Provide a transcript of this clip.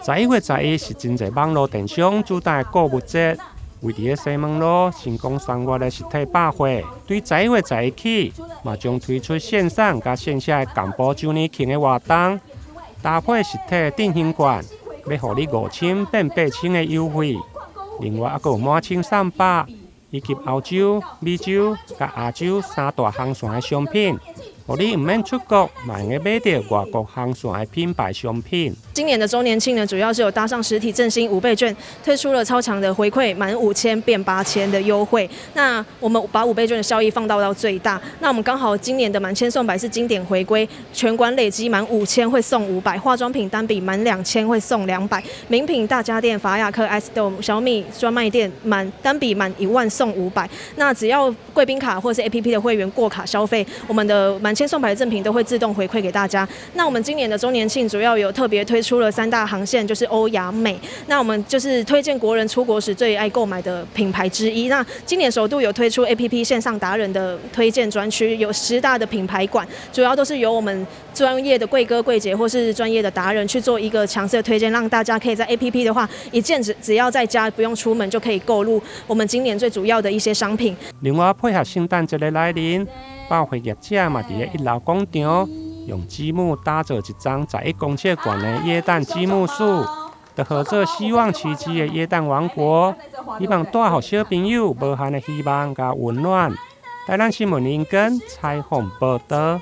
11月11是真侪网络电商主打的购物节。为伫个西门路成功3月的实体百货，对11月11起，嘛将推出线上加线下的干部周年庆的活动，搭配实体的定型券，要互你5000变8000的优惠。另外，还有满清300，以及欧洲、美洲加亚洲3大航线的商品。互你唔免出国，嘛用买到外国航线的品牌商品。今年的周年庆呢，主要是有搭上实体振兴5倍券，推出了超强的回馈，满5000变8000的优惠。那我们把5倍券的效益放到最大。那我们刚好今年的满千送百是经典回归，全馆累积满5000会送500，化妆品单笔满2000会送200，名品大家电、法雅克、iStore、小米专卖店单笔满1万送500。那只要贵宾卡或是 APP 的会员过卡消费，我们的满千送百的赠品都会自动回馈给大家。那我们今年的周年庆主要有特别推出了3大航线，就是欧亚美。那我们就是推荐国人出国时最爱购买的品牌之一。那今年首度有推出 APP 线上达人的推荐专区，有10大的品牌馆，主要都是由我们专业的柜哥柜姐或是专业的达人去做一个强势的推荐，让大家可以在 APP 的话，一键只要在家不用出门就可以购入我们今年最主要的一些商品。另外配合圣诞节的来临，百货业者嘛伫个1楼广场用积木打造一张11公尺高的耶诞积木树，就合作希望奇迹的耶诞王国，希望带予小朋友无限的希望甲温暖。台南新闻林根采访报道。